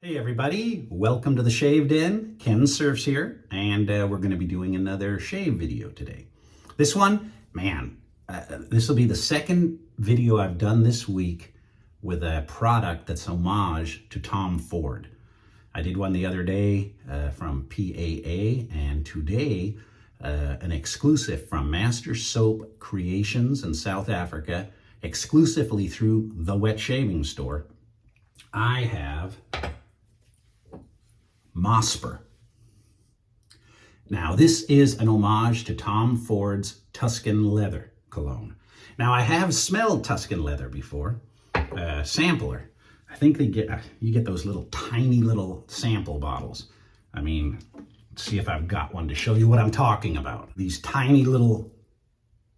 Hey everybody, welcome to the Shave Den. Kensurfs here, and we're going to be doing another shave video today. This one, man, this will be the second video I've done this week with a product that's homage to Tom Ford. I did one the other day from PAA, and today an exclusive from Mosper Soap Creations in South Africa, exclusively through the Wetshaving store. I have Mosper. Now, this is an homage to Tom Ford's Tuscan Leather cologne. Now, I have smelled Tuscan Leather before, sampler. I think you get those little tiny little sample bottles. I mean, let's see if I've got one to show you what I'm talking about. These tiny little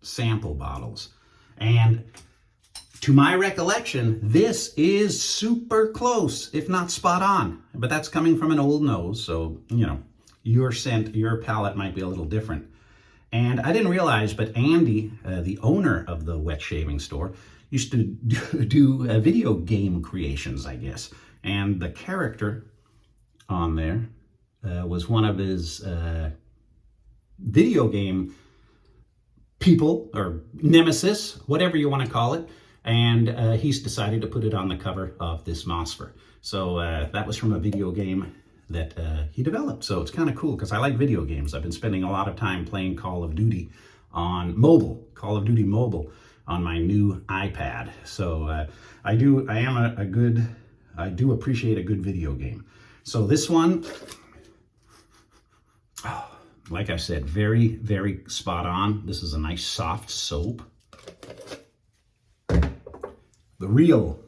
sample bottles. And to my recollection, this is super close, if not spot on. But that's coming from an old nose, so, you know, your scent, your palate might be a little different. And I didn't realize, but Andy, the owner of the Wetshaving store, used to do video game creations, I guess. And the character on there was one of his video game people, or nemesis, whatever you want to call it. And he's decided to put it on the cover of this Mosper. So that was from a video game that he developed. So it's kind of cool because I like video games. I've been spending a lot of time playing Call of Duty on mobile, Call of Duty mobile on my new iPad. So I do appreciate a good video game. So this one, like I said, very, very spot on. This is a nice soft soap. The real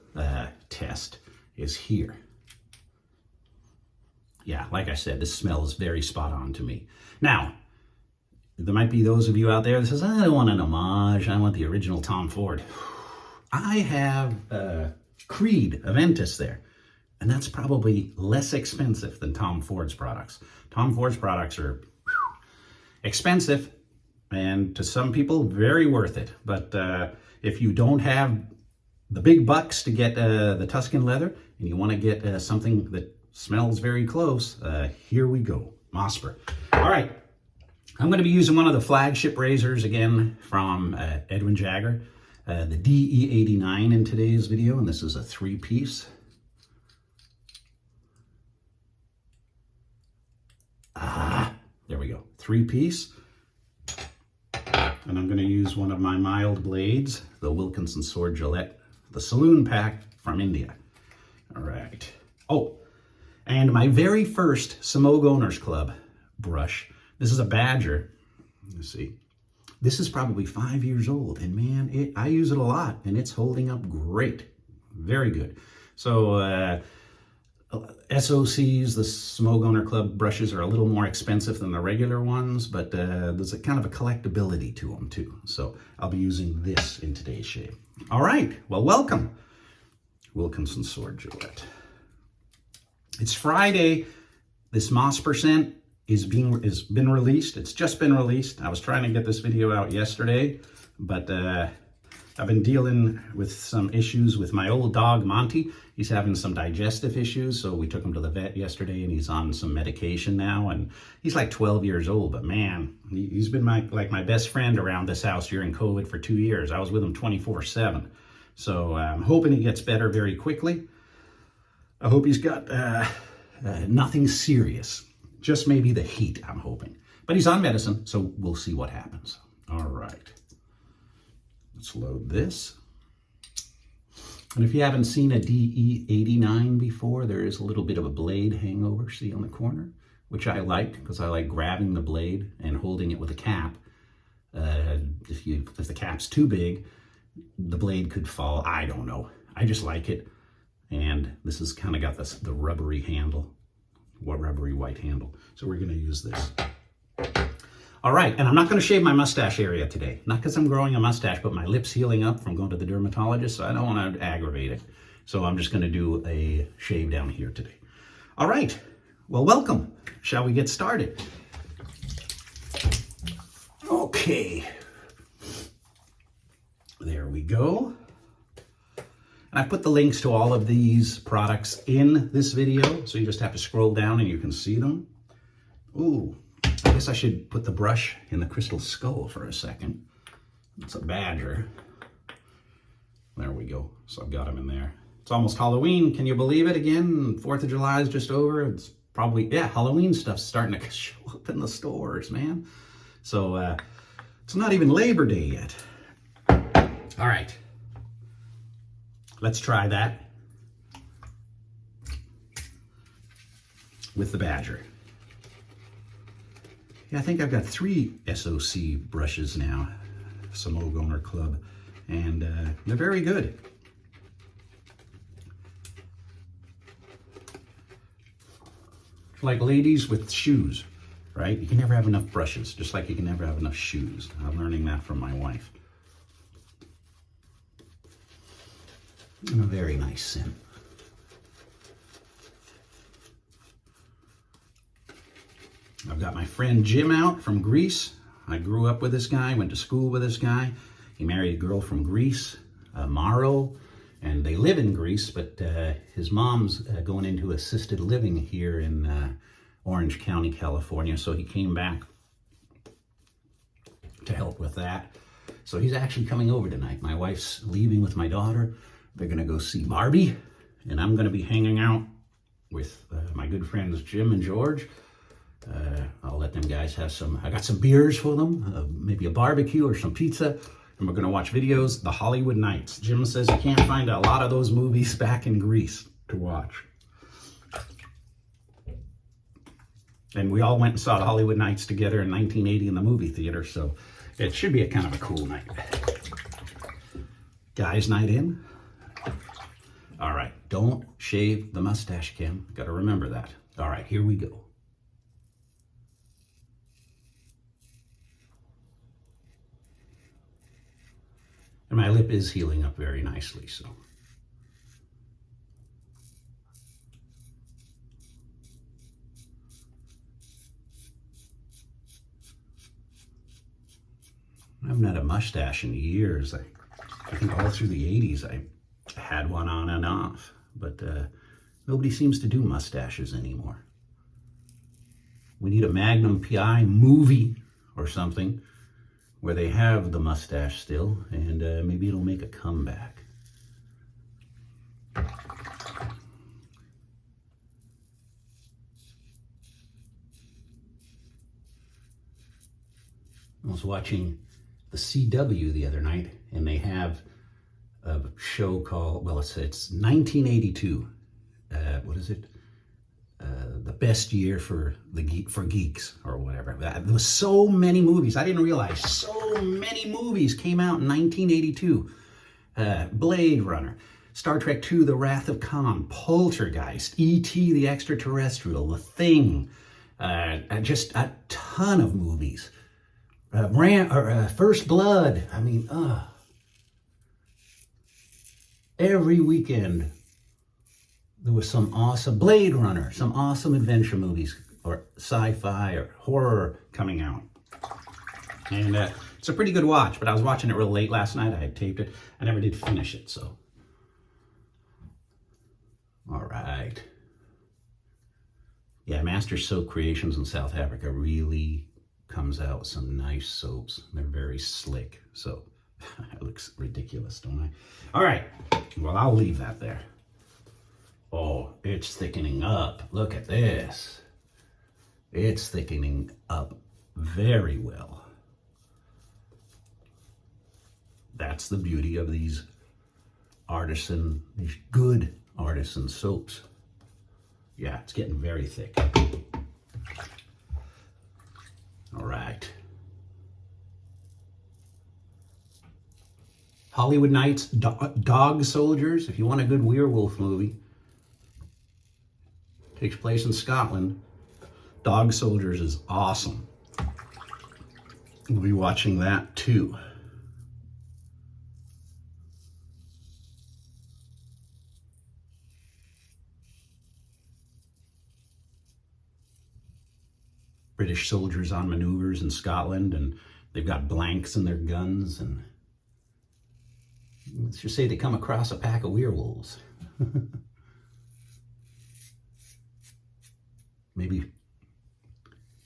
test is here. Yeah, like I said, this smells very spot on to me. Now, there might be those of you out there that says, I don't want an homage, I want the original Tom Ford. I have Creed Aventus there, and that's probably less expensive than Tom Ford's products. Tom Ford's products are expensive, and to some people, very worth it. But if you don't have the big bucks to get the Tuscan Leather, and you want to get something that smells very close, here we go, Mosper. All right, I'm going to be using one of the flagship razors again from Edwin Jagger, the DE89 in today's video, and this is a 3-piece. There we go, 3-piece. And I'm going to use one of my mild blades, the Wilkinson Sword Gillette, the Saloon Pack from India. All right. Oh, and my very first Samog Owners Club brush. This is a Badger. Let's see. This is probably 5 years old, and man, I use it a lot, and it's holding up great. Very good. So SOCs, the Samog Owner Club brushes, are a little more expensive than the regular ones, but there's a kind of a collectability to them too. So I'll be using this in today's shave. All right, well, welcome, Wilkinson Sword Gillette. It's Friday. This Mosper scent has been released. It's just been released. I was trying to get this video out yesterday, but I've been dealing with some issues with my old dog, Monty. He's having some digestive issues, so we took him to the vet yesterday, and he's on some medication now, and he's like 12 years old, but man, he's been my best friend around this house during COVID for 2 years. I was with him 24/7. So I'm hoping he gets better very quickly. I hope he's got nothing serious, just maybe the heat, I'm hoping. But he's on medicine, so we'll see what happens. All right. Let's load this. And if you haven't seen a DE89 before, there is a little bit of a blade hangover, see on the corner, which I like because I like grabbing the blade and holding it with a cap. If the cap's too big, the blade could fall. I don't know. I just like it. And this has kind of got the rubbery handle, rubbery white handle. So we're going to use this. All right, and I'm not going to shave my mustache area today. Not because I'm growing a mustache, but my lip's healing up from going to the dermatologist, so I don't want to aggravate it. So I'm just going to do a shave down here today. All right, well, welcome. Shall we get started? Okay. There we go. And I put the links to all of these products in this video, so you just have to scroll down and you can see them. Ooh, I guess I should put the brush in the crystal skull for a second. It's a badger. There we go. So I've got him in there. It's almost Halloween. Can you believe it again? 4th of July is just over. It's probably, yeah, Halloween stuff's starting to show up in the stores, man. So it's not even Labor Day yet. All right. Let's try that with the badger. Yeah, I think I've got 3 SOC brushes now, Smoke Owner Club, and they're very good. Like ladies with shoes, right? You can never have enough brushes, just like you can never have enough shoes. I'm learning that from my wife. And a very nice scent. I've got my friend Jim out from Greece. I grew up with this guy, went to school with this guy. He married a girl from Greece, Maro, and they live in Greece, but his mom's going into assisted living here in Orange County, California, so he came back to help with that. So he's actually coming over tonight. My wife's leaving with my daughter. They're gonna go see Barbie, and I'm gonna be hanging out with my good friends Jim and George. I'll let them guys have some, I got some beers for them, maybe a barbecue or some pizza, and we're gonna watch videos, the Hollywood Nights. Jim says you can't find a lot of those movies back in Greece to watch. And we all went and saw the Hollywood Nights together in 1980 in the movie theater, so it should be a kind of a cool night. Guys' night in. All right, don't shave the mustache, Kim. Got to remember that. All right, here we go. And my lip is healing up very nicely, so. I haven't had a mustache in years. I think all through the 80s I had one on and off, but nobody seems to do mustaches anymore. We need a Magnum PI movie or something where they have the mustache still, and maybe it'll make a comeback. I was watching the CW the other night, and they have a show called, well, it's 1982. What is it? The best year for geeks or whatever. There was so many movies. I didn't realize so many movies came out in 1982. Blade Runner, Star Trek II, The Wrath of Khan, Poltergeist, E.T. the Extraterrestrial, The Thing, just a ton of movies. First Blood. I mean, every weekend there was some awesome Blade Runner, some awesome adventure movies or sci-fi or horror coming out. And it's a pretty good watch, but I was watching it real late last night. I had taped it. I never did finish it, so. All right. Yeah, Master Soap Creations in South Africa really comes out with some nice soaps. They're very slick, so it looks ridiculous, don't I? All right, well, I'll leave that there. Oh, it's thickening up. Look at this. It's thickening up very well. That's the beauty of these good artisan soaps. Yeah, it's getting very thick. All right. Hollywood Nights, Dog Soldiers. If you want a good werewolf movie, takes place in Scotland. Dog Soldiers is awesome. We'll be watching that too. British soldiers on maneuvers in Scotland, and they've got blanks in their guns, and let's just say they come across a pack of werewolves. Maybe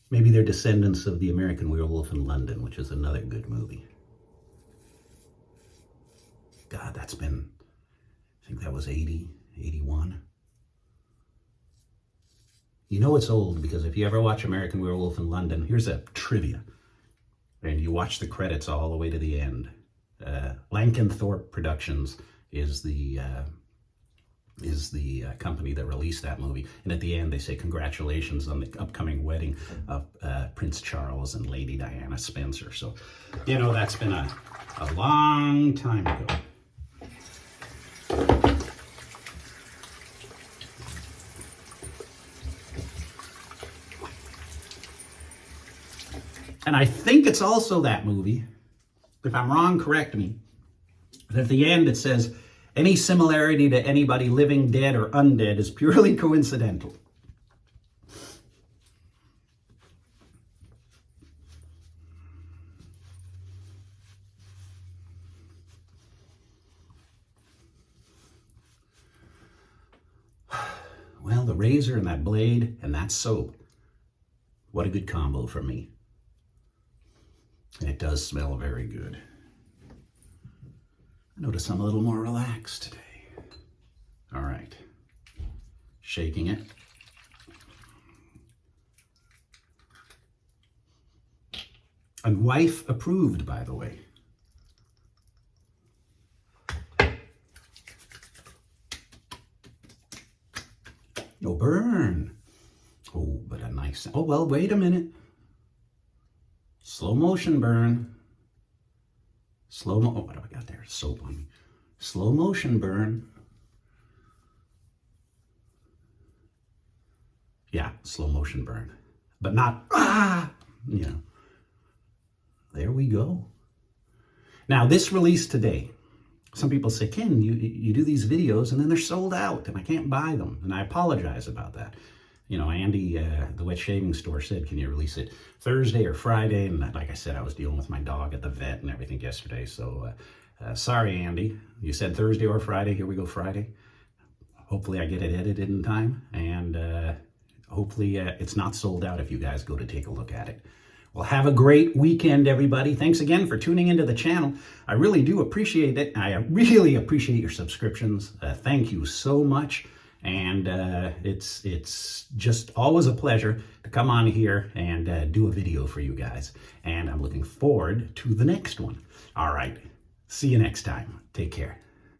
they're descendants of the American Werewolf in London, which is another good movie. God, that's been, I think that was 80, 81. You know it's old because if you ever watch American Werewolf in London, here's a trivia. And you watch the credits all the way to the end. Lankenthorpe Productions is the company that released that movie. And at the end, they say, congratulations on the upcoming wedding of Prince Charles and Lady Diana Spencer. So, you know, that's been a long time ago. And I think it's also that movie, if I'm wrong, correct me, but at the end it says, any similarity to anybody living, dead, or undead is purely coincidental. Well, the razor and that blade and that soap, what a good combo for me. And it does smell very good. I notice I'm a little more relaxed today. All right, shaking it. And wife approved, by the way. No burn. Oh, but a nice, oh, well, wait a minute. Slow motion burn. Oh, what have I got there? Soap on me. Slow motion burn. Yeah, slow motion burn. But not, you know. There we go. Now, this released today. Some people say, Ken, you do these videos and then they're sold out and I can't buy them. And I apologize about that. You know, Andy, the Wetshaving store said, can you release it Thursday or Friday? And like I said, I was dealing with my dog at the vet and everything yesterday. So sorry, Andy. You said Thursday or Friday. Here we go, Friday. Hopefully I get it edited in time. And hopefully it's not sold out if you guys go to take a look at it. Well, have a great weekend, everybody. Thanks again for tuning into the channel. I really do appreciate it. I really appreciate your subscriptions. Thank you so much. And it's just always a pleasure to come on here and do a video for you guys. And I'm looking forward to the next one. All right. See you next time. Take care.